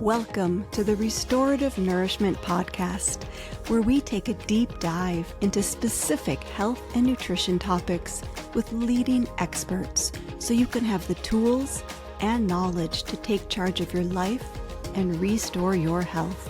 Welcome to the Restorative Nourishment Podcast, where we take a deep dive into specific health and nutrition topics with leading experts so you can have the tools and knowledge to take charge of your life and restore your health.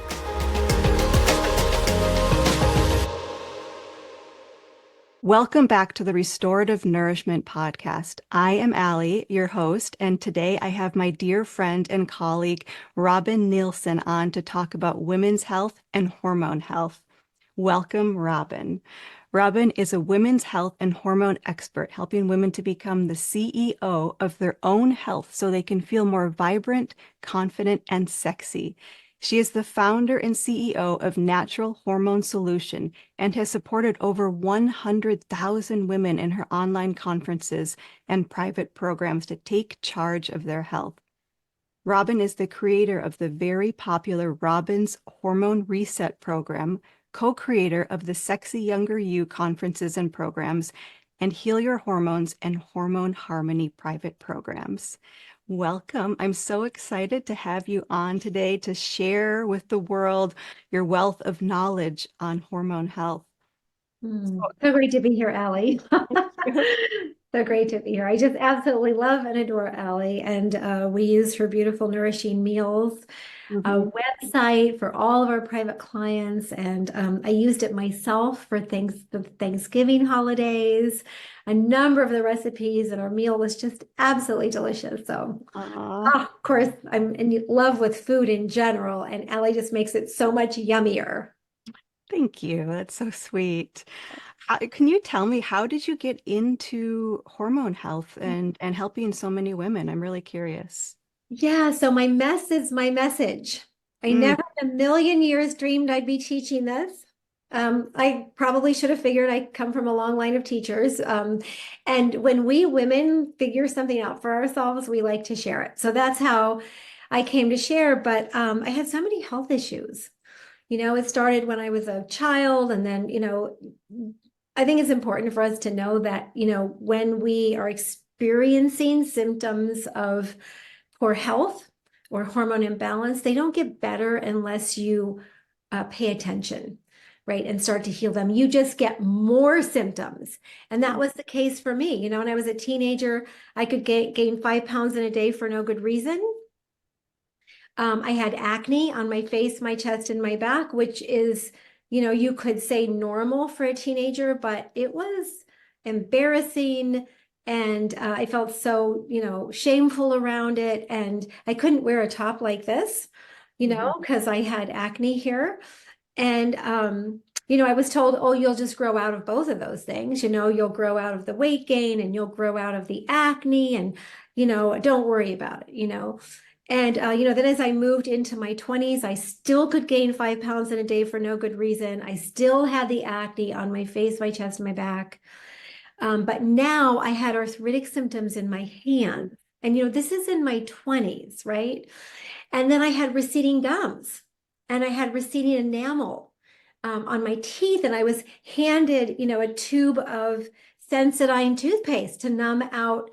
Welcome back to the Restorative Nourishment Podcast. I am Allie, your host, and today I have my dear friend and colleague, Robin Nielsen, on to talk about women's health and hormone health. Welcome, Robin. Robin is a women's health and hormone expert, helping women to become the CEO of their own health so they can feel more vibrant, confident, and sexy. She is the founder and CEO of Natural Hormone Solution and has supported over 100,000 women in her online conferences and private programs to take charge of their health. Robin is the creator of the very popular Robin's Hormone Reset program, co-creator of the Sexy Younger You conferences and programs, and Heal Your Hormones and Hormone Harmony private programs. Welcome. I'm so excited to have you on today to share with the world your wealth of knowledge on hormone health. So great to be here, Allie. So great to be here. I just absolutely love and adore Allie, and we use her beautiful nourishing meals website for all of our private clients, and I used it myself for the Thanksgiving holidays. A number of the recipes, and our meal was just absolutely delicious. So, of course, I'm in love with food in general, and Allie just makes it so much yummier. Thank you. That's so sweet. Can you tell me, how did you get into hormone health and helping so many women? I'm really curious. Yeah, so my mess is my message. I never in a million years dreamed I'd be teaching this. I probably should have figured I come from a long line of teachers. And when we women figure something out for ourselves, we like to share it. So that's how I came to share. But I had so many health issues. It started when I was a child, and then, I think it's important for us to know that, when we are experiencing symptoms of poor health or hormone imbalance, they don't get better unless you pay attention, right? And start to heal them. You just get more symptoms. And that was the case for me. When I was a teenager, I could gain 5 pounds in a day for no good reason. I had acne on my face, my chest, and my back, which is, you could say normal for a teenager, but it was embarrassing. And I felt so, shameful around it. And I couldn't wear a top like this, because I had acne here. And, I was told, oh, you'll just grow out of both of those things. You'll grow out of the weight gain and you'll grow out of the acne, and, don't worry about it, And, then as I moved into my 20s, I still could gain 5 pounds in a day for no good reason. I still had the acne on my face, my chest, and my back. But now I had arthritic symptoms in my hands. And, this is in my 20s, right? And then I had receding gums, and I had receding enamel on my teeth. And I was handed, a tube of Sensodyne toothpaste to numb out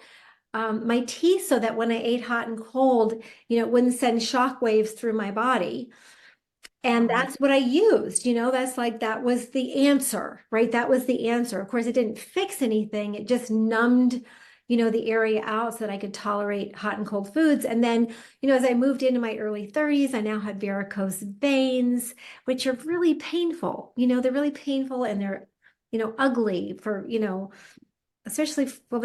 my teeth so that when I ate hot and cold, it wouldn't send shock waves through my body. And that's what I used, that was the answer, right? That was the answer. Of course, it didn't fix anything. It just numbed, the area out so that I could tolerate hot and cold foods. And then, as I moved into my early 30s, I now had varicose veins, which are really painful. They're really painful, and they're, ugly for, especially, well,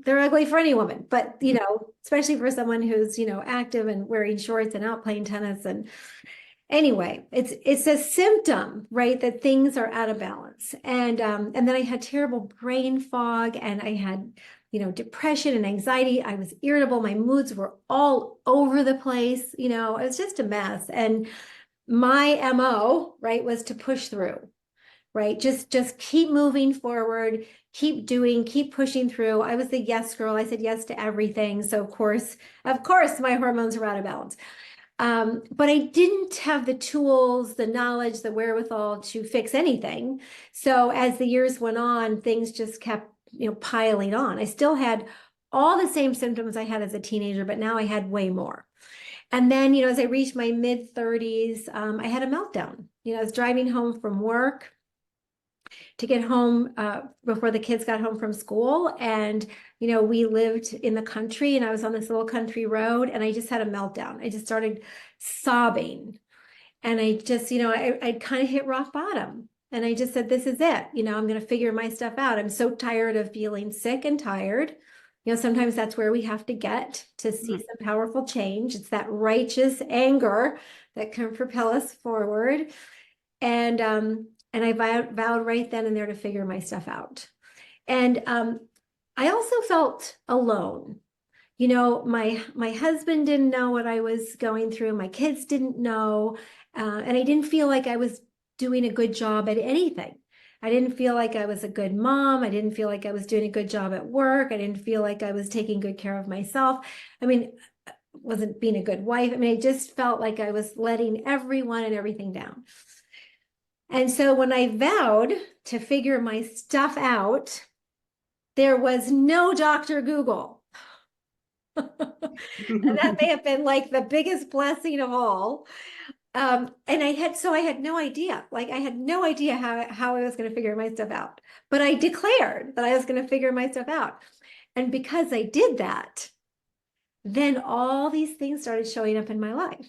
they're ugly for any woman, but, especially for someone who's, active and wearing shorts and out playing tennis. And anyway, it's a symptom, right, that things are out of balance. And then I had terrible brain fog, and I had, depression and anxiety. I was irritable. My moods were all over the place. It was just a mess. And my MO, right, was to push through, right? Just keep moving forward, keep pushing through. I was the yes girl. I said yes to everything. So of course, my hormones were out of balance. But I didn't have the tools, the knowledge, the wherewithal to fix anything. So as the years went on, things just kept, piling on. I still had all the same symptoms I had as a teenager, but now I had way more. And then, as I reached my mid 30s, I had a meltdown. I was driving home from work to get home before the kids got home from school. And, we lived in the country and I was on this little country road and I just had a meltdown. I just started sobbing. And I just, I kind of hit rock bottom. And I just said, this is it. I'm going to figure my stuff out. I'm so tired of feeling sick and tired. Sometimes that's where we have to get to see some powerful change. It's that righteous anger that can propel us forward. And I vowed right then and there to figure my stuff out. And I also felt alone. My husband didn't know what I was going through. My kids didn't know. And I didn't feel like I was doing a good job at anything. I didn't feel like I was a good mom. I didn't feel like I was doing a good job at work. I didn't feel like I was taking good care of myself. I mean, wasn't being a good wife. I mean, I just felt like I was letting everyone and everything down. And so when I vowed to figure my stuff out, there was no Dr. Google. And that may have been like the biggest blessing of all. And I had no idea. Like I had no idea how I was going to figure my stuff out. But I declared that I was going to figure my stuff out. And because I did that, then all these things started showing up in my life.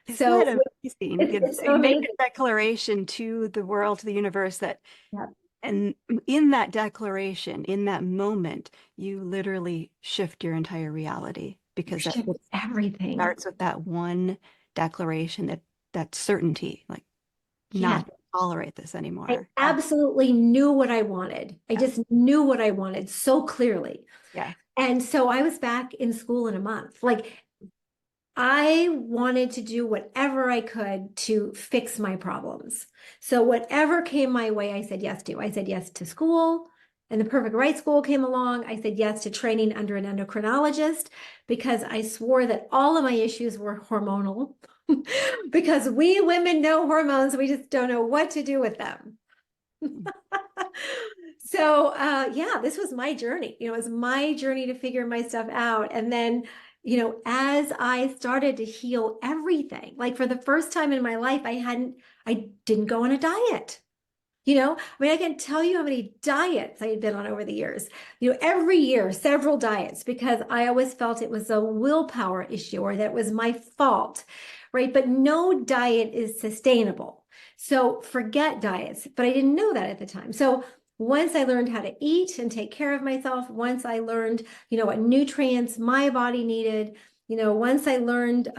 Isn't So that amazing? it's so You make amazing. a declaration to the world, to the universe that, Yeah. and in that declaration, in that moment, you literally shift your entire reality because that Shift it everything. starts with that one declaration, that certainty, like Yes. not to tolerate this I anymore. absolutely knew what I wanted. I Yeah. just knew what I wanted so clearly. Yeah. And so I was back in school in a month. Like I wanted to do whatever I could to fix my problems. So whatever came my way, I said yes to. I said yes to school, and the perfect right school came along. I said yes to training under an endocrinologist because I swore that all of my issues were hormonal. Because we women know hormones, we just don't know what to do with them. So yeah, this was my journey. It was my journey to figure my stuff out. And then, as I started to heal everything, like for the first time in my life, I didn't go on a diet. I mean, I can tell you how many diets I had been on over the years. Every year, several diets, because I always felt it was a willpower issue or that it was my fault, right? But no diet is sustainable. So forget diets, but I didn't know that at the time. So once I learned how to eat and take care of myself, once I learned, what nutrients my body needed, once I learned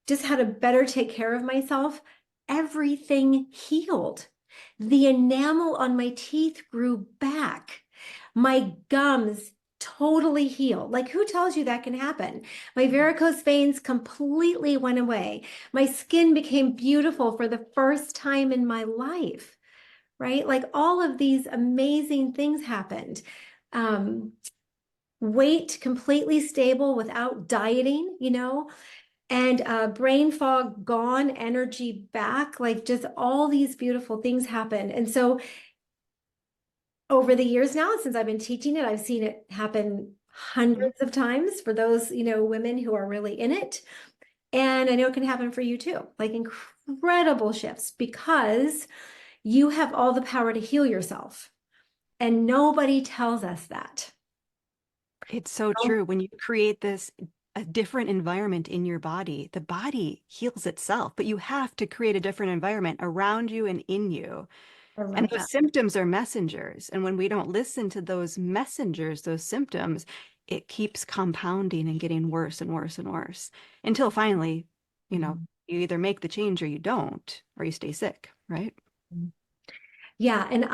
just how to better take care of myself, everything healed. The enamel on my teeth grew back. My gums totally healed. Like, who tells you that can happen? My varicose veins completely went away. My skin became beautiful for the first time in my life, right? Like, all of these amazing things happened. Weight completely stable without dieting, and brain fog gone, energy back, like just all these beautiful things happen. And so over the years now, since I've been teaching it, I've seen it happen hundreds of times for those, women who are really in it. And I know it can happen for you too, like incredible shifts because you have all the power to heal yourself. And nobody tells us that. It's so Oh, true. When you create this a different environment in your body, the body heals itself, but you have to create a different environment around you and in you. I And love those that. symptoms are messengers. And when we don't listen to those messengers, those symptoms, it keeps compounding and getting worse and worse and worse until finally, you either make the change or you don't, or you stay sick, right? Yeah, and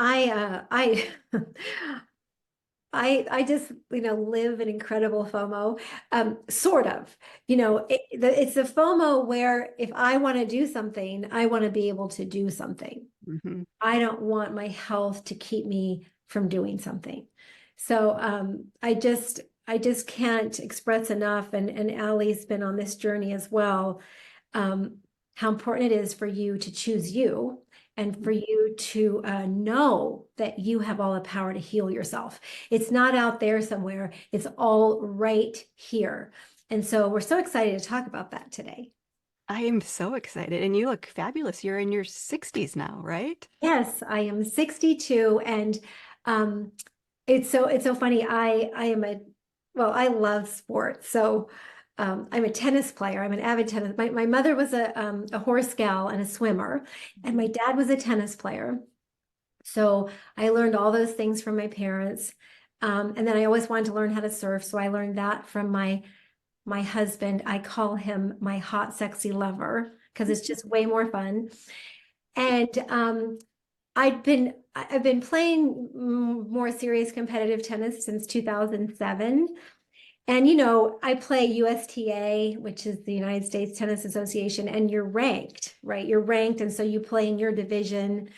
I just, live an incredible FOMO, sort of, it's a FOMO where if I want to do something, I want to be able to do something. Hmm. I don't want my health to keep me from doing something. So I just can't express enough, and Allie's been on this journey as well, um, how important it is for you to choose you and for you to know that you have all the power to heal yourself. It's not out there somewhere, it's all right here. And so we're so excited to talk about that today. I am so excited. And you look fabulous. You're in your 60s now, right? Yes, I am 62, and um, it's so funny. I am a well, I love sports. So I'm a tennis player. I'm an avid tennis. My mother was a horse gal and a swimmer, and my dad was a tennis player. So I learned all those things from my parents. And then I always wanted to learn how to surf, so I learned that from my husband. I call him my hot, sexy lover because it's just way more fun. And I've been playing more serious competitive tennis since 2007. And I play USTA, which is the United States Tennis Association, and you're ranked, right? You're ranked, and so you play in your division.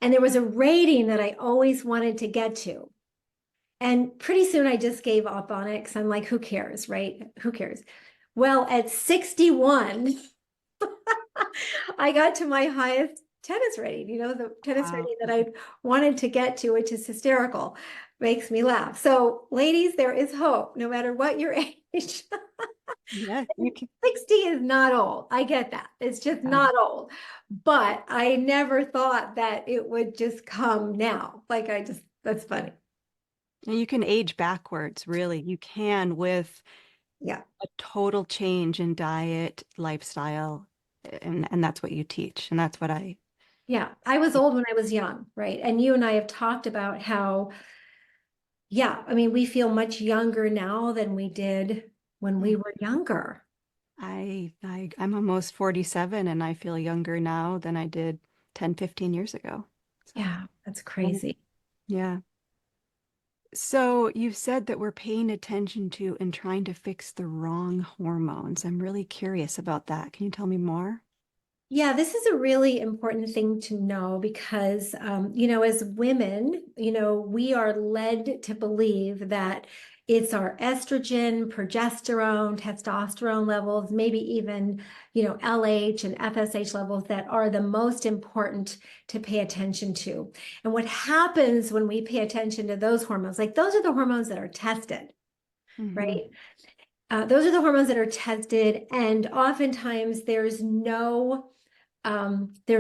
And there was a rating that I always wanted to get to. And pretty soon I just gave up on it because I'm like, who cares, right? Who cares? Well, at 61, I got to my highest tennis rating, the tennis Wow. rating that I wanted to get to, which is hysterical, makes me laugh. So, ladies, there is hope no matter what your age. Yeah, you can. 60 is not old. I get that. It's just Yeah. not old. But I never thought that it would just come now. That's funny. And you can age backwards, really. You can with Yeah. a total change in diet, lifestyle, and that's what you teach. And that's what I Yeah. I was old when I was young, right? And you and I have talked about how, yeah, I mean, we feel much younger now than we did when we were younger. I'm almost 47 and I feel younger now than I did 10, 15 years ago. So, Yeah, that's yeah. crazy. Yeah. So you said that we're paying attention to and trying to fix the wrong hormones. I'm really curious about that. Can you tell me more? Yeah, this is a really important thing to know because, as women, we are led to believe that it's our estrogen, progesterone, testosterone levels, maybe even, LH and FSH levels that are the most important to pay attention to. And what happens when we pay attention to those hormones, like those are the hormones that are tested, Hmm. right? Those are the hormones that are tested, and oftentimes there are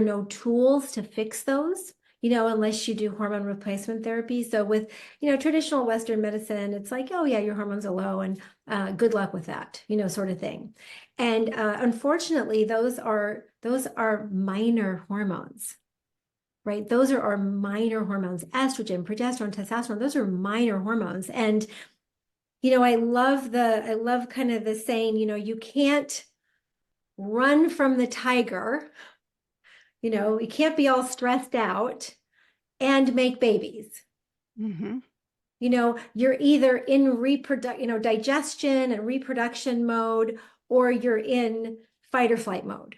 no tools to fix those, unless you do hormone replacement therapy. So with, traditional Western medicine, it's like, oh yeah, your hormones are low and good luck with that, sort of thing. And unfortunately, those are minor hormones, right? Those are our minor hormones, estrogen, progesterone, testosterone. Those are minor hormones. And I love kind of the saying, you can't run from the tiger. You can't be all stressed out and make babies. Hmm. You're either in digestion and reproduction mode, or you're in fight or flight mode.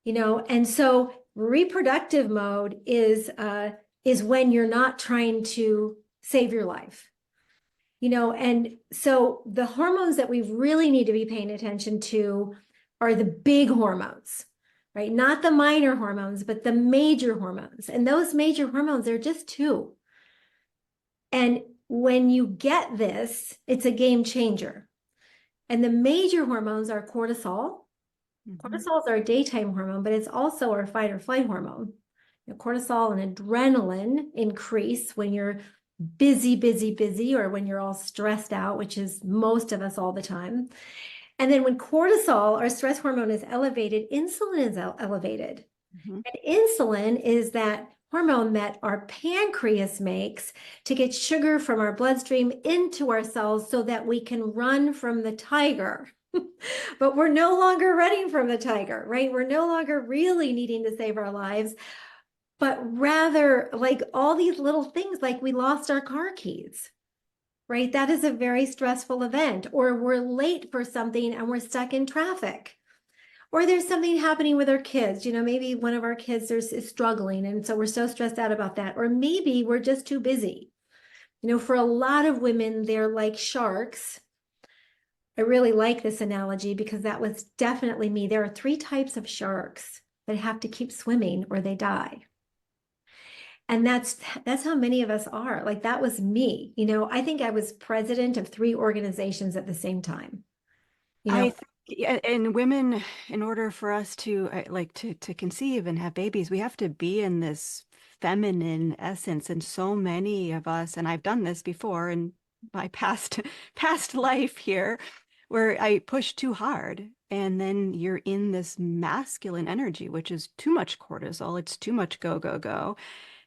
And so reproductive mode is when you're not trying to save your life. And so the hormones that we really need to be paying attention to are the big hormones, right? Not the minor hormones, but the major hormones. And those major hormones, they're just two. And when you get this, it's a game changer. And the major hormones are cortisol. Hmm. Cortisol is our daytime hormone, but it's also our fight or flight hormone. Cortisol and adrenaline increase when you're busy, busy, busy, or when you're all stressed out, which is most of us all the time. And then when cortisol, our stress hormone, is elevated, insulin is elevated. Hmm. And insulin is that hormone that our pancreas makes to get sugar from our bloodstream into our cells so that we can run from the tiger. But we're no longer running from the tiger, right? We're no longer really needing to save our lives, but rather like all these little things, like we lost our car keys, right? That is a very stressful event. Or we're late for something and we're stuck in traffic. Or there's something happening with our kids. Maybe one of our kids is struggling. And so we're so stressed out about that. Or maybe we're just too busy. For a lot of women, they're like sharks. I really like this analogy because that was definitely me. There are three types of sharks that have to keep swimming or they die. And that's how many of us are. Like that was me. I think I was president of 3 organizations at the same time. You I know, think, yeah, and women, in order for us to like to conceive and have babies, we have to be in this feminine essence. And so many of us, and I've done this before in my past past life here, where I push too hard, and then you're in this masculine energy, which is too much cortisol. It's too much go, go, go.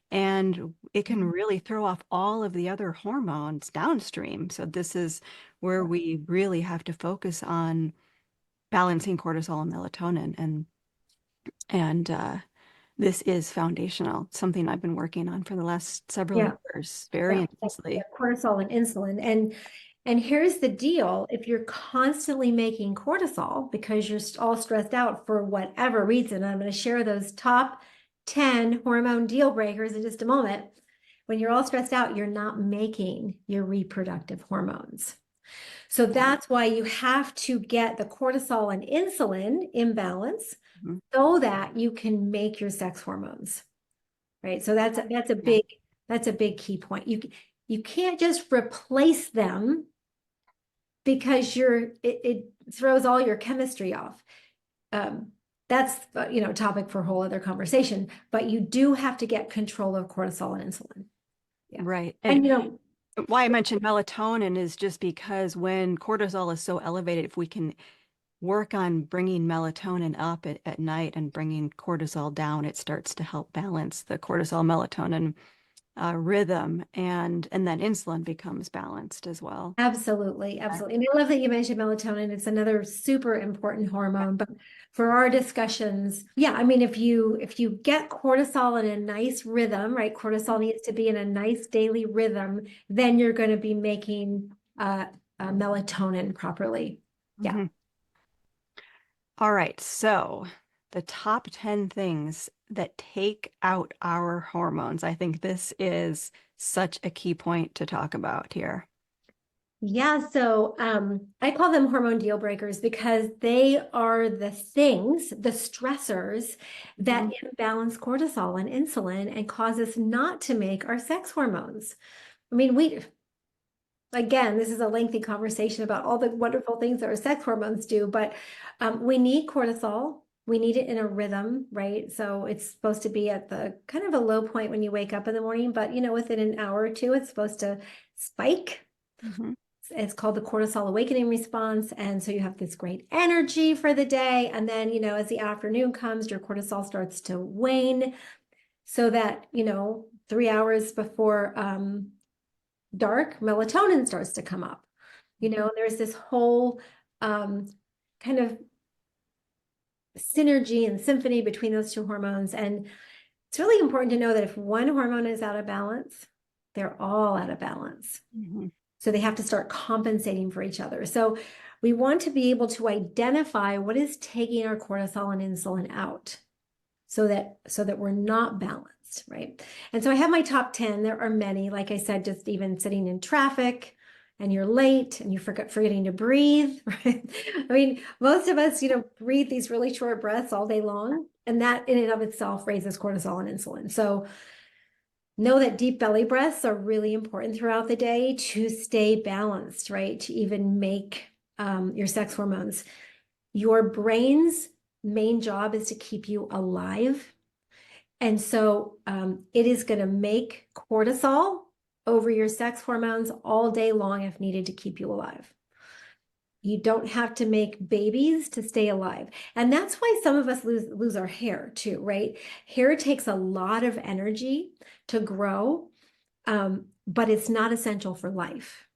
And it can really throw off all of the other hormones downstream. So this is where we really have to focus on balancing cortisol and melatonin, and this is foundational, something I've been working on for the last several yeah, years very yeah, yeah, intensely. cortisol and insulin. And here's the deal. If you're constantly making cortisol because you're all stressed out for whatever reason, I'm going to share those top 10 hormone deal breakers in just a moment. When you're all stressed out, you're not making your reproductive hormones. So Yeah. that's why you have to get the cortisol and insulin imbalance Mhm. so that you can make your sex hormones, right? So Yeah. that's a big key point. You can't just replace them because it throws all your chemistry off. Um, that's topic for a whole other conversation. But you do have to get control of cortisol and insulin. Yeah, Right. And and why I mentioned melatonin is just because when cortisol is so elevated, if we can work on bringing melatonin up at night and bringing cortisol down, it starts to help balance the cortisol melatonin rhythm, and then insulin becomes balanced as well. absolutely, absolutely. And I love that you mentioned melatonin. It's another super important hormone. But for our discussions, yeah, I mean, if you get cortisol in a nice rhythm, right? Cortisol needs to be in a nice daily rhythm, then you're going to be making melatonin properly. Yeah. Mhm. All right, so the top 10 things that take out our hormones. I think this is such a key point to talk about here. Yeah, so I call them hormone deal breakers because they are the things, the stressors that Mhm. imbalance cortisol and insulin and cause us not to make our sex hormones. I mean, again, this is a lengthy conversation about all the wonderful things that our sex hormones do, but we need cortisol. We need it in a rhythm, right? So it's supposed to be at the kind of a low point when you wake up in the morning, but within an hour or two, it's supposed to spike. Mhm. It's called the cortisol awakening response. And so you have this great energy for the day. And then, as the afternoon comes, your cortisol starts to wane so that, 3 hours before dark, melatonin starts to come up. There's this whole kind of synergy and symphony between those two hormones. And it's really important to know that if one hormone is out of balance, they're all out of balance. Mhm. So they have to start compensating for each other. So we want to be able to identify what is taking our cortisol and insulin out so that we're not balanced, right? And so I have my top 10. There are many, like I said, just even sitting in traffic and you're late and you're forgetting to breathe, right? I mean, most of us, breathe these really short breaths all day long, and that in and of itself raises cortisol and insulin. So know that deep belly breaths are really important throughout the day to stay balanced, right? To even make your sex hormones. Your brain's main job is to keep you alive. And so it is going to make cortisol over your sex hormones all day long if needed to keep you alive. You don't have to make babies to stay alive. And that's why some of us lose our hair too, right? Hair takes a lot of energy to grow, but it's not essential for life.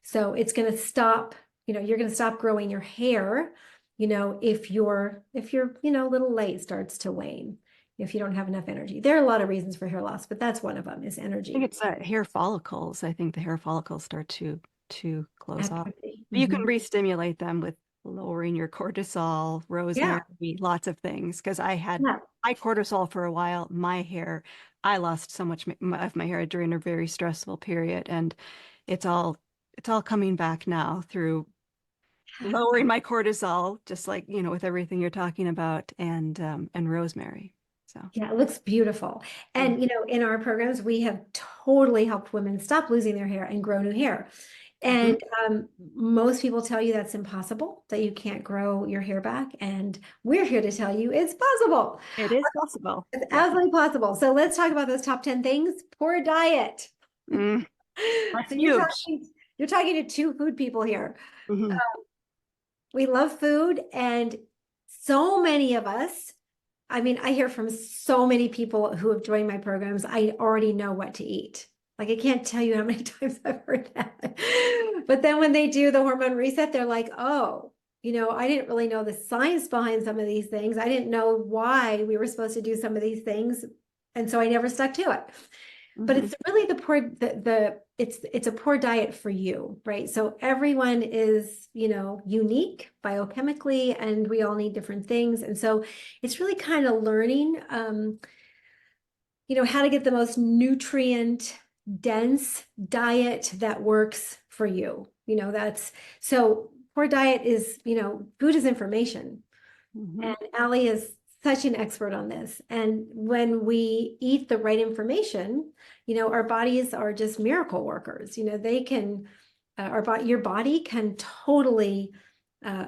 So it's going to stop, you're going to stop growing your hair, if your little light starts to wane, if you don't have enough energy. There are a lot of reasons for hair loss, but that's one of them is I think energy it's hair follicles. I think the hair follicles start to close off. activity. You can re-stimulate them with lowering your cortisol, Yeah. rosemary, lots of things. Because I had Yeah. high cortisol for a while. My hair, I lost so much of my hair during a very stressful period, and it's all it's all coming back now through lowering my cortisol, just like with everything you're talking about, and rosemary. So, Yeah, it looks beautiful. And, in our programs, we have totally helped women stop losing their hair and grow new hair. mhm. And most people tell you that's impossible, that you can't grow your hair back. And we're here to tell you it's possible. It is possible. It's Yeah. absolutely possible. So let's talk about those top 10 things. Poor diet. Mm, that's So huge. you're talking to two food people here. Mhm. We love food, and so many of us, I mean, I hear from so many people who have joined my programs, I already know what to eat. Like, I can't tell you how many times I've heard that. But then when they do the hormone reset, they're like, oh, I didn't really know the science behind some of these things. I didn't know why we were supposed to do some of these things. And so I never stuck to it. But Mhm. it's really it's a poor diet for you, right? So everyone is, unique biochemically, and we all need different things. And so it's really kind of learning, how to get the most nutrient dense diet that works for you. That's so poor diet is, food is information. Mhm. And Allie is such an expert on this. And when we eat the right information, our bodies are just miracle workers. They can, your body can totally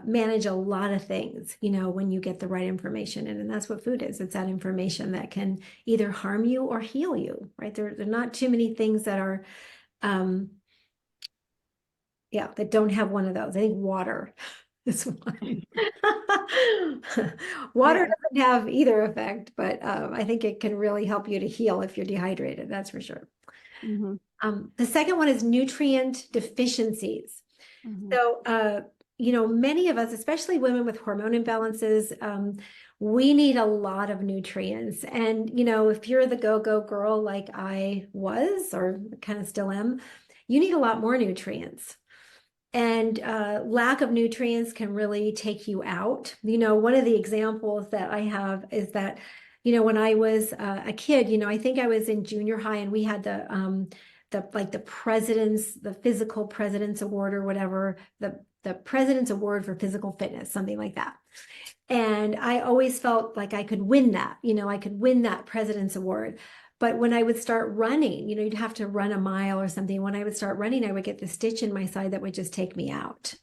manage a lot of things, when you get the right information. And that's what food is. It's that information that can either harm you or heal you, right? There are not too many things that are, um, yeah, that don't have one of those. I think water is one. Water Yeah. doesn't have either effect, but I think it can really help you to heal if you're dehydrated, that's for sure. Mhm. The second one is nutrient deficiencies. Mhm. So, many of us, especially women with hormone imbalances, we need a lot of nutrients. And, if you're the go-go girl like I was, or kind of still am, you need a lot more nutrients. And lack of nutrients can really take you out. One of the examples that I have is that, when I was a kid, I think I was in junior high, and we had the physical president's award or whatever, the president's award for physical fitness, something like that. And I always felt like I could win that, I could win that president's award. But when I would start running, you'd have to run a mile or something. When I would start running, I would get the stitch in my side that would just take me out.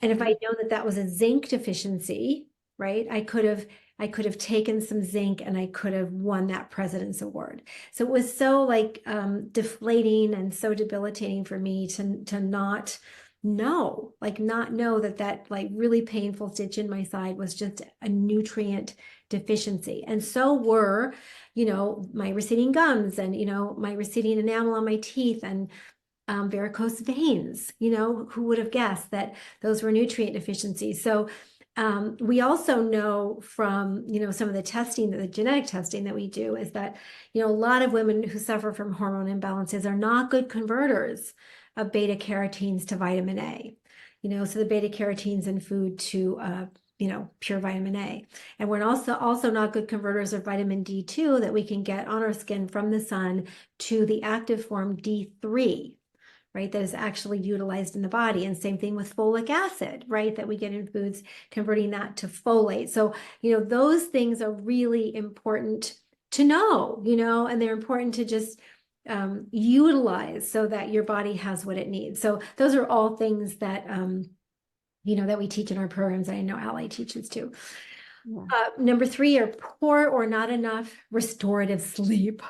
And if I Mhm. know that that was a zinc deficiency, right, I could have taken some zinc, and I could have won that president's award. So it was so like deflating and so debilitating for me to not know that like really painful stitch in my side was just a nutrient deficiency. And so were, my receding gums, and my receding enamel on my teeth, and varicose veins. Who would have guessed that those were nutrient deficiencies? So we also know from, some of the testing, the genetic testing that we do, is that, a lot of women who suffer from hormone imbalances are not good converters of beta carotenes to vitamin A. So the beta carotenes in food to, pure vitamin A. And we're also not good converters of vitamin D2 that we can get on our skin from the sun to the active form D3, right, that is actually utilized in the body. And same thing with folic acid, right, that we get in foods, converting that to folate. So, those things are really important to know, and they're important to just utilize so that your body has what it needs. So those are all things that, that we teach in our programs. I know Ally teaches too. Yeah. Number three are poor or not enough restorative sleep.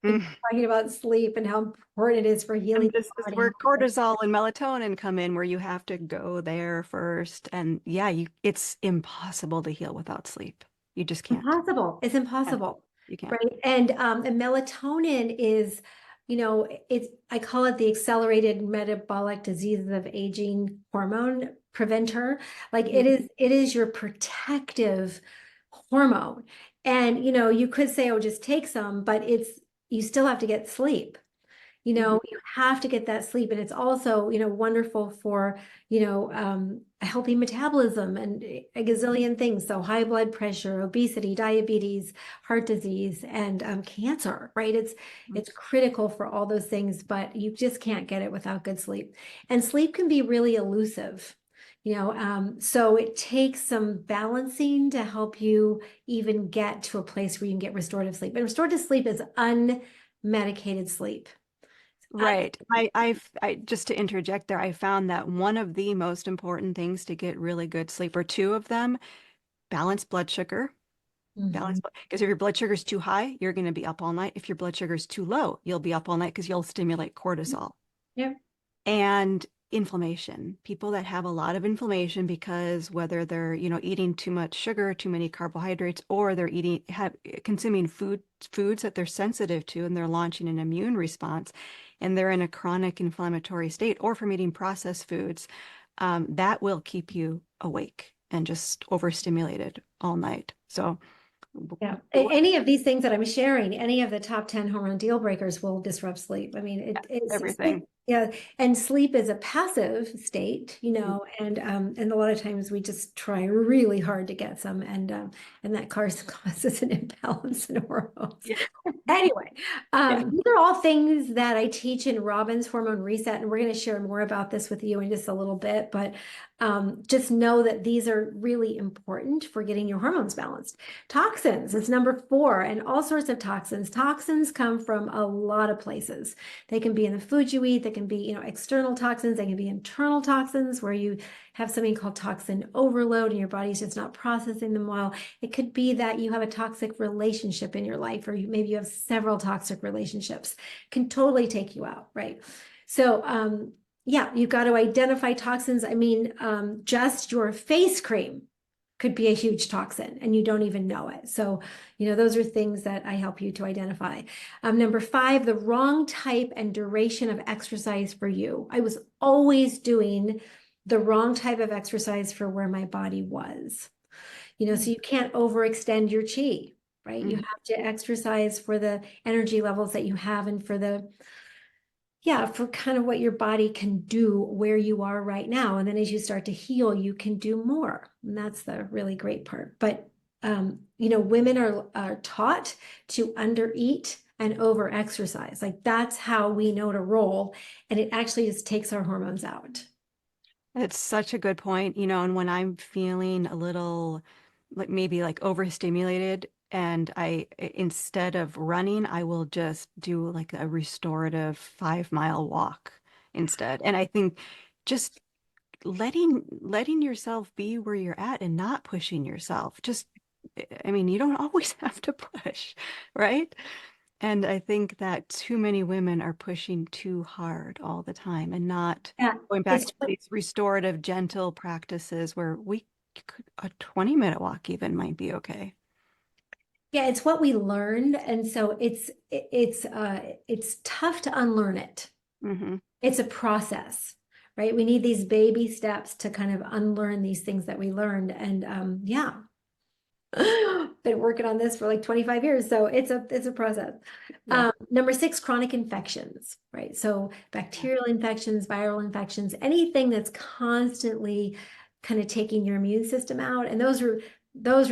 Mm. Talking about sleep and how important it is for healing And the this is body. where cortisol and melatonin come in, where you have to go there first. And yeah, it's impossible to heal without sleep. You just can't. Impossible. It's Yeah, impossible. you can't. Right. And melatonin is, I call it the accelerated metabolic diseases of aging hormone preventer. Like Mhm. it is your protective hormone. And, you could say, oh, just take some, but you still have to get sleep. Mhm. You have to get that sleep. And it's also, wonderful for, a healthy metabolism and a gazillion things. So high blood pressure, obesity, diabetes, heart disease, and cancer, right? It's critical for all those things, but you just can't get it without good sleep. And sleep can be really elusive. So it takes some balancing to help you even get to a place where you can get restorative sleep. And restorative sleep is unmedicated sleep. Right. I just to interject there, I found that one of the most important things to get really good sleep, or two of them, balanced blood sugar. Mhm. Balance, because if your blood sugar is too high, you're going to be up all night. If your blood sugar is too low, you'll be up all night because you'll stimulate cortisol. Yeah. And inflammation. People that have a lot of inflammation because whether they're, eating too much sugar, too many carbohydrates, or they're consuming foods that they're sensitive to and they're launching an immune response and they're in a chronic inflammatory state, or from eating processed foods, that will keep you awake and just overstimulated all night. So Yeah. Any of these things that I'm sharing, any of the top 10 hormone deal breakers will disrupt sleep. I mean, it's everything. yeah, and sleep is a passive state, and a lot of times we just try really hard to get some, and that causes an imbalance in hormones. Yeah. Anyway, Yeah. these are all things that I teach in Robin's Hormone Reset, and we're going to share more about this with you in just a little bit, but just know that these are really important for getting your hormones balanced. Toxins is number 4, and all sorts of toxins. Toxins come from a lot of places. They can be in the food you eat. They can be, external toxins. They can be internal toxins where you have something called toxin overload and your body's just not processing them well. It could be that you have a toxic relationship in your life, or maybe you have several toxic relationships. Can totally take you out, right? So, yeah, you've got to identify toxins. I mean, just your face cream could be a huge toxin and you don't even know it. So, those are things that I help you to identify. Number 5, the wrong type and duration of exercise for you. I was always doing the wrong type of exercise for where my body was. So you can't overextend your chi, right? You Mhm. have to exercise for the energy levels that you have and for kind of what your body can do where you are right now. And then as you start to heal, you can do more. And that's the really great part. But, women are taught to undereat and over exercise. Like that's how we know to roll. And it actually just takes our hormones out. It's such a good point, and when I'm feeling a little like maybe like overstimulated and instead of running, I will just do like a restorative 5 mile walk instead. And I think just letting yourself be where you're at and not pushing yourself. I mean, you don't always have to push, right? And I think that too many women are pushing too hard all the time and not Yeah, going back it's to these restorative, gentle practices where a 20-minute walk even might be okay. Yeah, it's what we learned, and so it's tough to unlearn it. Hmm. It's a process, right? We need these baby steps to kind of unlearn these things that we learned, and yeah, been working on this for like 25 years, so it's a process. Yeah. Number 6, chronic infections, right? So bacterial infections, viral infections, anything that's constantly kind of taking your immune system out, and those are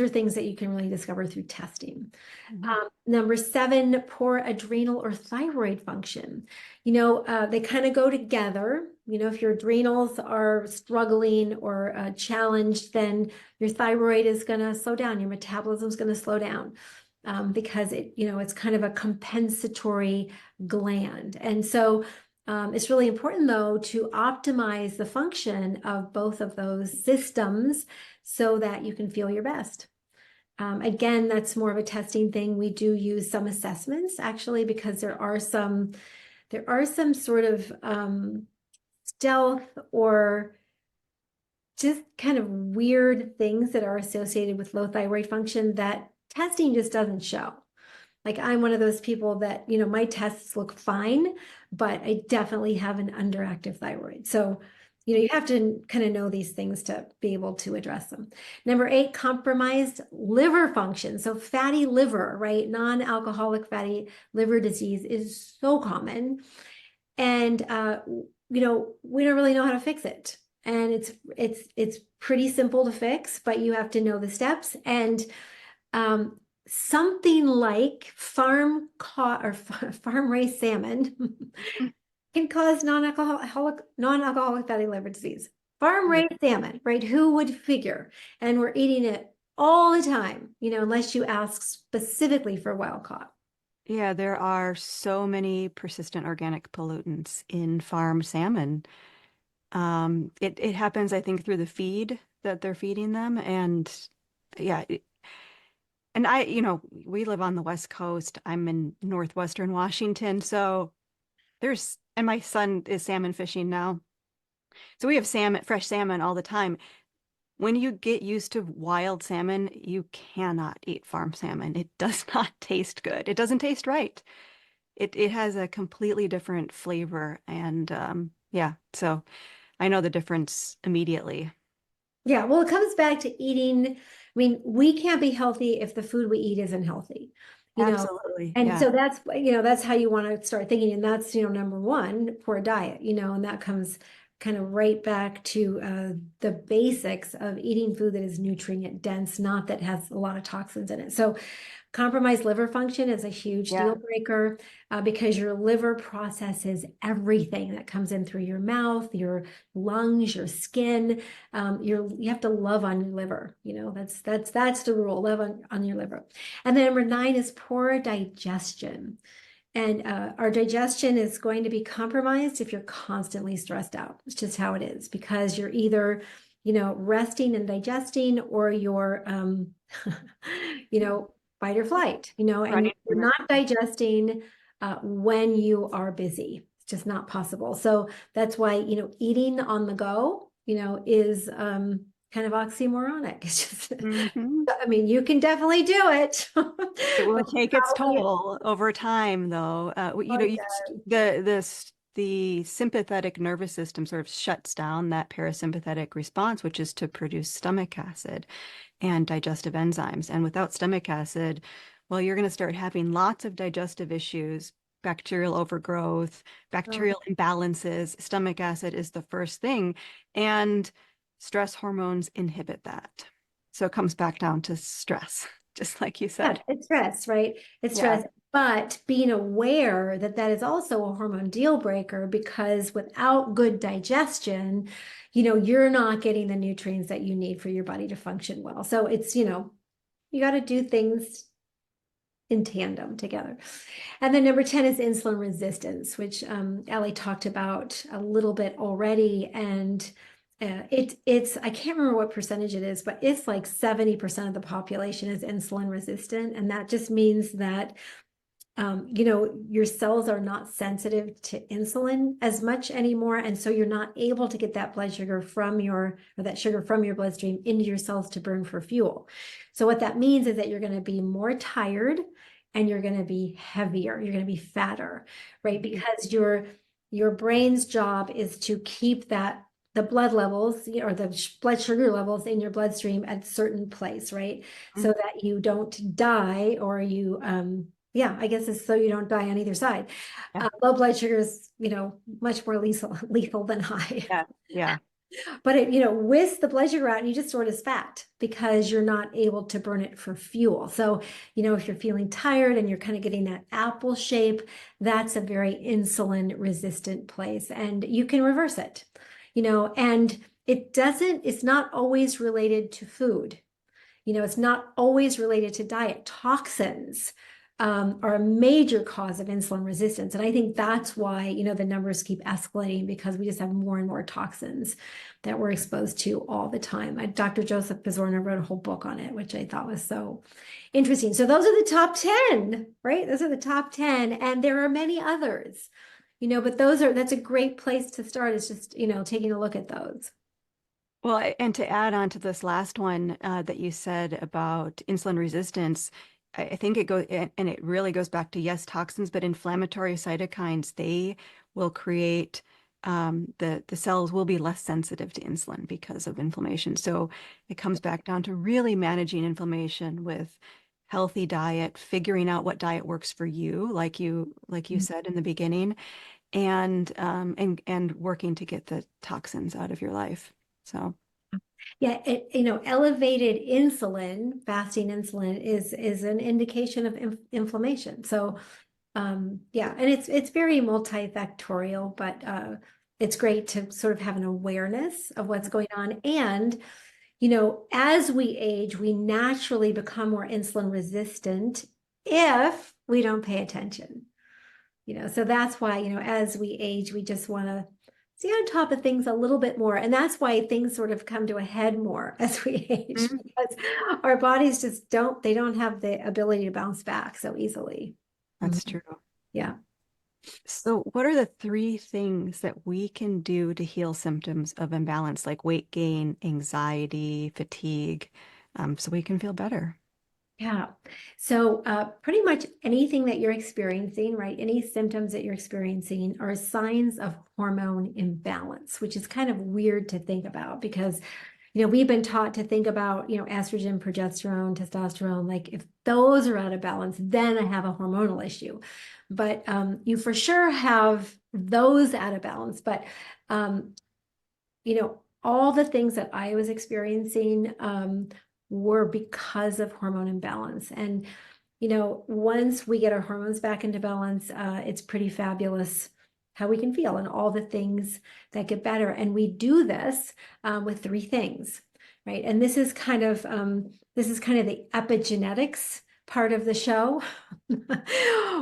things that you can really discover through testing. Mhm. Number 7, poor adrenal or thyroid function. They kind of go together. If your adrenals are struggling or challenged, then your thyroid is going to slow down. Your metabolism is going to slow down because it's kind of a compensatory gland. And so it's really important, though, to optimize the function of both of those systems so that you can feel your best. Again, that's more of a testing thing. We do use some assessments actually, because there are some sort of stealth or just kind of weird things that are associated with low thyroid function that testing just doesn't show. Like I'm one of those people that, my tests look fine, but I definitely have an underactive thyroid. So, you have to kind of know these things to be able to address them. Number 8, compromised liver function. So fatty liver, right? Non-alcoholic fatty liver disease is so common. And, we don't really know how to fix it. And it's pretty simple to fix, but you have to know the steps. And something like farm raised salmon can cause non-alcoholic fatty liver disease. Farm-raised salmon, right? Who would figure? And we're eating it all the time, unless you ask specifically for wild caught. Yeah, there are so many persistent organic pollutants in farm salmon. It happens, I think, through the feed that they're feeding them, and yeah, and we live on the West Coast. I'm in northwestern Washington, so and my son is salmon fishing now, so we have salmon, fresh salmon all the time. When you get used to wild salmon, you cannot eat farm salmon. It does not taste good. It doesn't taste right. It has a completely different flavor, and yeah, so I know the difference immediately. Yeah, well, it comes back to eating. I mean, we can't be healthy if the food we eat isn't healthy, you know. Absolutely, And yeah. so that's how you want to start thinking. And that's, number one, poor diet, and that comes kind of right back to the basics of eating food that is nutrient dense, not that has a lot of toxins in it. So compromised liver function is a huge Yeah. deal breaker because your liver processes everything that comes in through your mouth, your lungs, your skin. You have to love on your liver. That's the rule. Love on your liver. And then number 9 is poor digestion. And our digestion is going to be compromised if you're constantly stressed out. It's just how it is because you're either, resting and digesting, or you're, fight or flight, and Running you're from it. not digesting when you are busy. It's just not possible. So that's why, eating on the go, is kind of oxymoronic. It's just, Hmm. I mean, you can definitely do it, It will but you take its probably, toll over time, though. oh, The sympathetic nervous system sort of shuts down that parasympathetic response, which is to produce stomach acid and digestive enzymes. And without stomach acid, well, you're going to start having lots of digestive issues, bacterial overgrowth, oh, bacterial imbalances. Stomach acid is the first thing, and stress hormones inhibit that. So it comes back down to stress, just like you yeah, said. it's stress, right? It's Yeah. stress. But being aware that that is also a hormone deal breaker because without good digestion, you're not getting the nutrients that you need for your body to function well. So it's, you got to do things in tandem together. And then number 10 is insulin resistance, which Allie talked about a little bit already. And it's I can't remember what percentage it is, but it's like 70% of the population is insulin resistant. And that just means that your cells are not sensitive to insulin as much anymore. And so you're not able to get that blood sugar or that sugar from your bloodstream into your cells to burn for fuel. So what that means is that you're going to be more tired and you're going to be heavier. You're going to be fatter, right? Because your brain's job is to keep the blood levels, or the blood sugar levels in your bloodstream at a certain place, right? So Mhm. that you don't die, or yeah, I guess it's so you don't die on either side. Yeah. Low blood sugar is, much more lethal than high. Yeah. Yeah. But it, whisks the blood sugar out and you just store it as fat because you're not able to burn it for fuel. So, if you're feeling tired and you're kind of getting that apple shape, that's a very insulin resistant place and you can reverse it, and it's not always related to food. It's not always related to diet. Toxins are a major cause of insulin resistance. And I think that's why, the numbers keep escalating because we just have more and more toxins that we're exposed to all the time. Dr. Joseph Pizzorno wrote a whole book on it, which I thought was so interesting. So those are the top 10, right? Those are the top 10. And there are many others, but that's a great place to start, is just, taking a look at those. Well, and to add on to this last one that you said about insulin resistance, I think it goes, and it really goes back to, yes, toxins, but inflammatory cytokines, they will create, the cells will be less sensitive to insulin because of inflammation. So it comes back down to really managing inflammation with healthy diet, figuring out what diet works for you, like you said in the beginning, and working to get the toxins out of your life. So, Yeah, elevated insulin, fasting insulin is an indication of inflammation. So, yeah, and it's very multifactorial, but it's great to sort of have an awareness of what's going on. And, you know, as we age, we naturally become more insulin resistant if we don't pay attention. You know, so that's why, you know, as we age, we just want to stay on top of things a little bit more. And that's why things sort of come to a head more as we age, Mhm. because our bodies just they don't have the ability to bounce back so easily. That's Mhm. true. Yeah. So, what are the three things that we can do to heal symptoms of imbalance, like weight gain, anxiety, fatigue, so we can feel better? Yeah. So pretty much anything that you're experiencing, right? Any symptoms that you're experiencing are signs of hormone imbalance, which is kind of weird to think about because, you know, we've been taught to think about, you know, estrogen, progesterone, testosterone, like if those are out of balance, then I have a hormonal issue. But you for sure have those out of balance. But, you know, all the things that I was experiencing were because of hormone imbalance. And, you know, once we get our hormones back into balance, it's pretty fabulous how we can feel and all the things that get better. And we do this with three things, right? And this is kind of the epigenetics part of the show,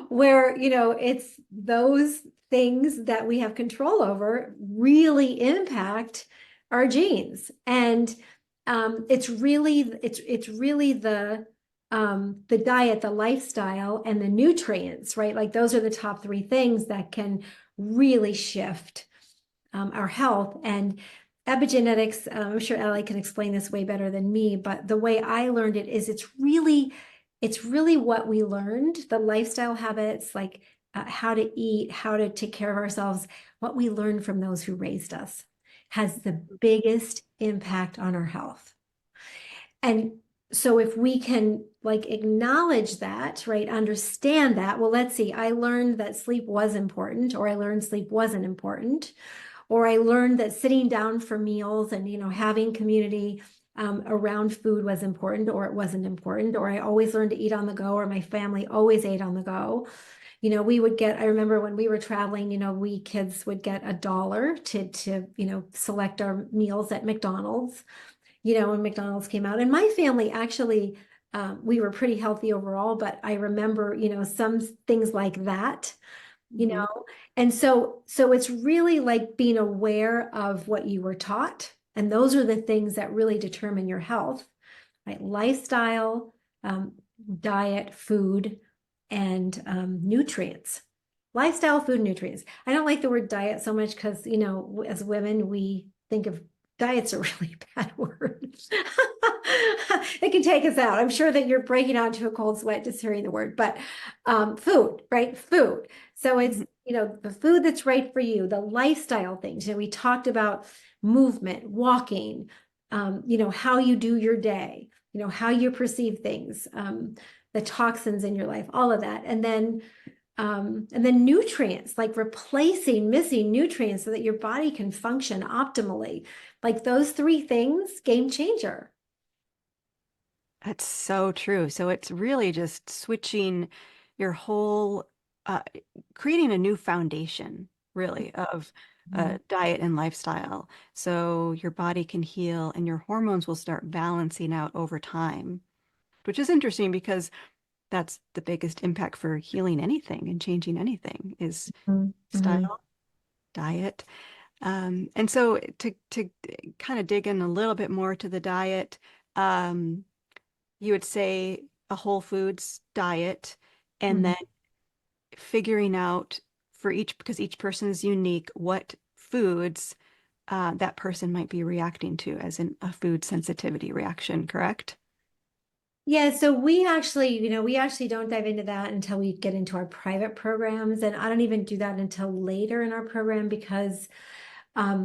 where, you know, it's those things that we have control over really impact our genes. And it's really the diet, the lifestyle, and the nutrients, right? Like those are the top three things that can really shift our health. And epigenetics, I'm sure Ellie can explain this way better than me, but the way I learned it is it's really what we learned, the lifestyle habits, like how to eat, how to take care of ourselves, what we learned from those who raised us has the biggest impact on our health. And so if we can like acknowledge that, right, understand that, well, let's see, I learned that sleep was important, or I learned sleep wasn't important, or I learned that sitting down for meals and, you know, having community around food was important, or it wasn't important, or I always learned to eat on the go, or my family always ate on the go. You know, we would get, I remember when we were traveling, you know, we kids would get $1 you know, select our meals at McDonald's, you know, when McDonald's came out. And my family actually, we were pretty healthy overall, but I remember, you know, some things like that, you Mhm. know. And so it's really like being aware of what you were taught. And those are the things that really determine your health, right? Lifestyle, um, diet, food, and nutrients. Lifestyle, food, nutrients. I don't like the word diet so much because, you know, as women, we think of diet's a really bad word. It can take us out. I'm sure that you're breaking out into a cold sweat just hearing the word, but food, right? Food. So it's, Mhm. you know, the food that's right for you, the lifestyle things. You know, we talked about movement, walking, you know, how you do your day, you know, how you perceive things, the toxins in your life, all of that. And then nutrients, like replacing missing nutrients so that your body can function optimally. Like those three things, game changer. That's so true. So it's really just switching your whole, uh, creating a new foundation, really, of Mhm. diet and lifestyle. So your body can heal and your hormones will start balancing out over time, which is interesting because that's the biggest impact for healing anything and changing anything is Mhm. style, diet. And so to kind of dig in a little bit more to the diet, um, you would say a whole foods diet, and Mhm. then figuring out for each, because each person is unique, what foods that person might be reacting to as in a food sensitivity reaction, correct? Yeah, so we actually, you know, we actually don't dive into that until we get into our private programs. And I don't even do that until later in our program because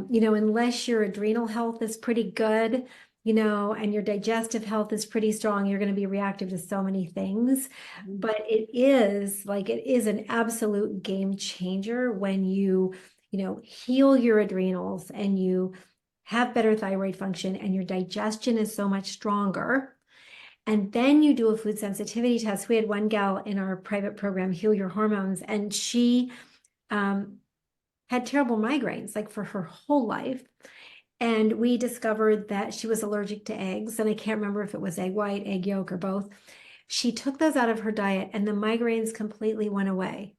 you know, unless your adrenal health is pretty good, you know, and your digestive health is pretty strong, you're going to be reactive to so many things. Mhm. But it is an absolute game changer when you know, heal your adrenals and you have better thyroid function and your digestion is so much stronger. And then you do a food sensitivity test. We had one gal in our private program, Heal Your Hormones, and um, had terrible migraines, like for her whole life. And we discovered that she was allergic to eggs. And I can't remember if it was egg white, egg yolk, or both. She took those out of her diet and the migraines completely went away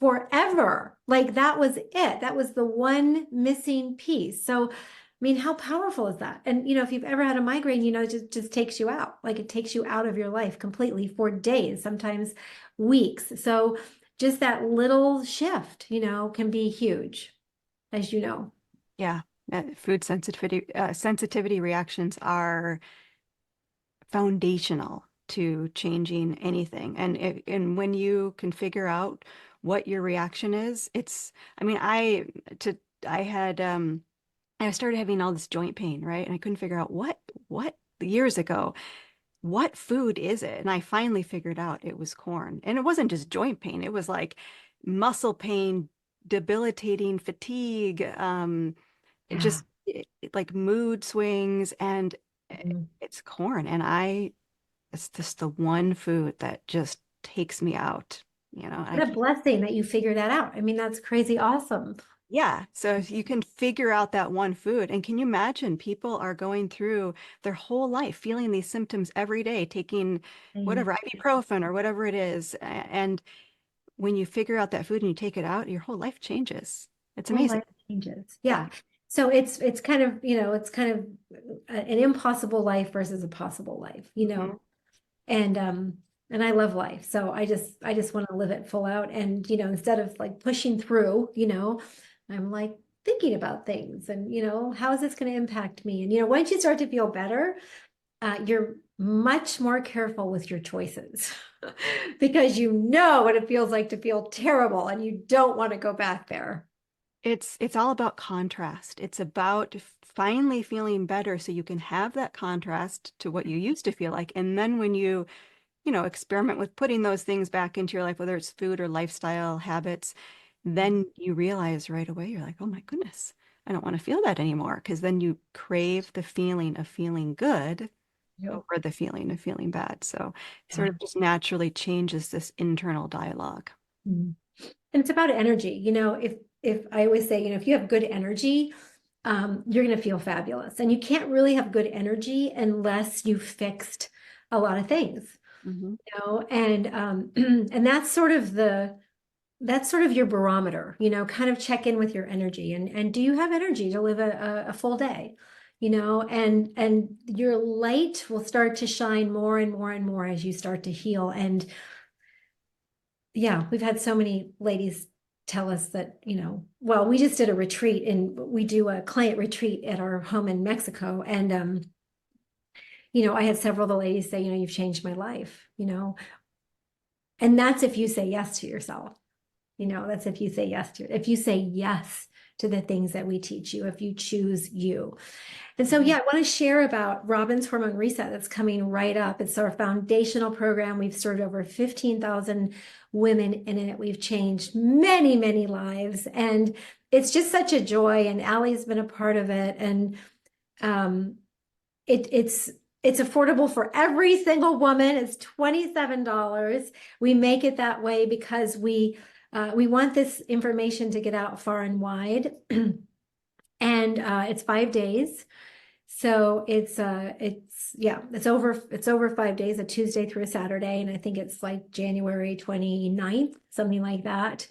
forever. Like that was it. That was the one missing piece. So, I mean, how powerful is that? And, if you've ever had a migraine, it just takes you out. Like it takes you out of your life completely for days, sometimes weeks. So just that little shift, can be huge, as you know. Yeah. Food sensitivity reactions are foundational to changing anything. And when you can figure out what your reaction is, I mean, I had I started having all this joint pain, right? And I couldn't figure out what years ago, what food is it? And I finally figured out it was corn. And it wasn't just joint pain, it was like muscle pain, debilitating fatigue, Yeah. just like mood swings, and Mhm. it's corn. And it's just the one food that just takes me out, I What a can't. blessing that you figured that out. I mean, that's crazy awesome. Yeah, so if you can figure out that one food, and can you imagine people are going through their whole life feeling these symptoms every day, taking Same. whatever ibuprofen or whatever it is, and when you figure out that food and you take it out, your whole life changes. It's Whole amazing. life changes. Yeah. So it's kind of, it's kind of an impossible life versus a possible life, Mhm. and and I love life. So I just want to live it full out. And, instead of like pushing through, I'm like thinking about things and, how is this going to impact me? And, once you start to feel better, you're much more careful with your choices because you know what it feels like to feel terrible and you don't want to go back there. It's all about contrast. It's about finally feeling better so you can have that contrast to what you used to feel like. And then when experiment with putting those things back into your life, whether it's food or lifestyle habits, then you realize right away, you're like, oh my goodness, I don't want to feel that anymore. Because then you crave the feeling of feeling good Yep. over the feeling of feeling bad. So it sort Yeah. of just naturally changes this internal dialogue. Mhm. And it's about energy. If I always say, if you have good energy, you're going to feel fabulous. And you can't really have good energy unless you've fixed a lot of things, Hmm. and and that's sort of your barometer, kind of check in with your energy and do you have energy to live a full day, and your light will start to shine more and more and more as you start to heal. And yeah, we've had so many ladies tell us that, well, we just did a retreat and we do a client retreat at our home in Mexico. And, I had several of the ladies say, you've changed my life, and that's if you say yes to yourself. That's if you say yes to it. If you say yes to the things that we teach you, if you choose you. And so, yeah, I want to share about Robin's Hormone Reset that's coming right up. It's our foundational program. We've served over 15,000 women in it. We've changed many, many lives. And it's just such a joy. And Allie's been a part of it. And um, it's affordable for every single woman. It's $27. We make it that way because we want this information to get out far and wide. And it's 5 days. So it's over 5 days, a Tuesday through a Saturday, and I think it's like January 29th, something like that.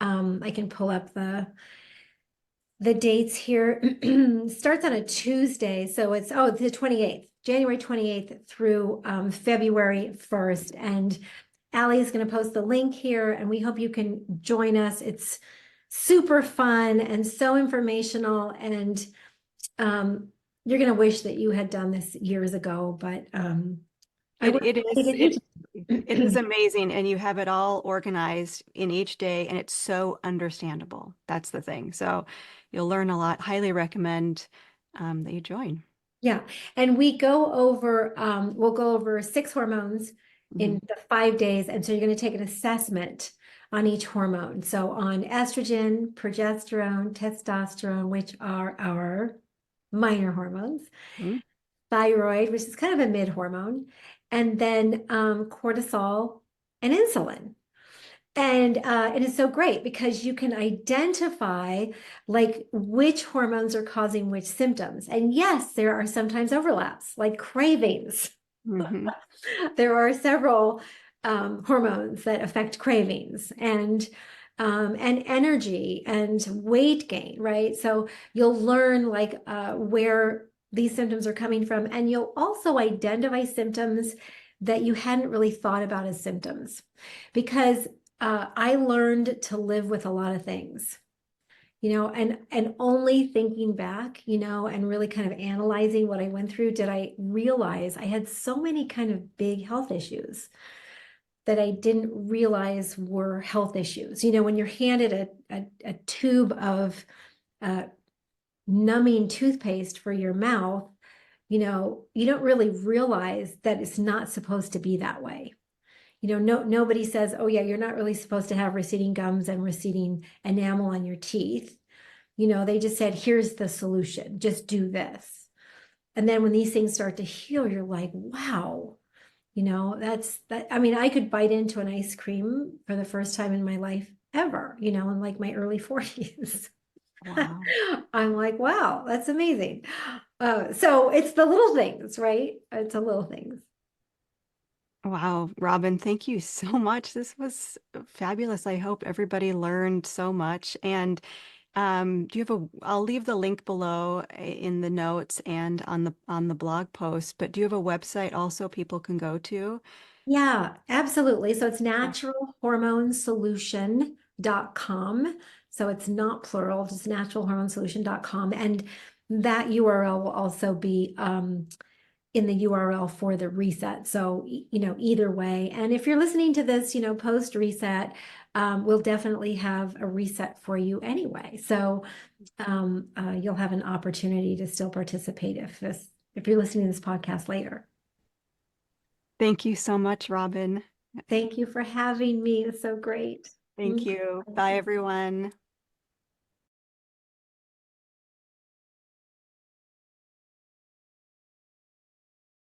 I can pull up the dates here. Starts on a Tuesday, so it's the 28th, January 28th through February 1st. And Allie is going to post the link here, and we hope you can join us. It's super fun and so informational, and um, you're going to wish that you had done this years ago, but I It would it take is it you it is to. amazing, and you have it all organized in each day, and it's so understandable. That's the thing. So you'll learn a lot. Highly recommend that you join. Yeah, and we'll go over 6 hormones Hmm. in the 5 days, and so you're going to take an assessment on each hormone. So on estrogen, progesterone, testosterone, which are our minor hormones, Hmm. thyroid, which is kind of a mid hormone, and then cortisol and insulin. And it is so great because you can identify like which hormones are causing which symptoms. And yes, there are sometimes overlaps, like cravings. Hmm. There are several hormones that affect cravings and energy and weight gain, right? So you'll learn like where these symptoms are coming from, and you'll also identify symptoms that you hadn't really thought about as symptoms because I learned to live with a lot of things, and only thinking back, and really kind of analyzing what I went through, did I realize I had so many kind of big health issues that I didn't realize were health issues. When you're handed a tube of uh, numbing toothpaste for your mouth, you don't really realize that it's not supposed to be that way. Nobody says, oh yeah, you're not really supposed to have receding gums and receding enamel on your teeth. They just said, here's the solution, just do this. And then when these things start to heal, you're like, wow, that's that. I mean, I could bite into an ice cream for the first time in my life ever, in like my early 40s. Wow. I'm like, wow, that's amazing. So it's the little things, right? It's the little things. Wow, Robin, thank you so much. This was fabulous. I hope everybody learned so much. And do you have I'll leave the link below in the notes and on the blog post, but do you have a website also people can go to? Yeah, absolutely. So it's naturalhormonesolution.com. So it's not plural, just naturalhormonesolution.com. And that URL will also be in the URL for the reset. So, either way. And if you're listening to this, post reset, we'll definitely have a reset for you anyway. So you'll have an opportunity to still participate if you're listening to this podcast later. Thank you so much, Robin. Thank you for having me. It's so great. Thank you. Bye, everyone.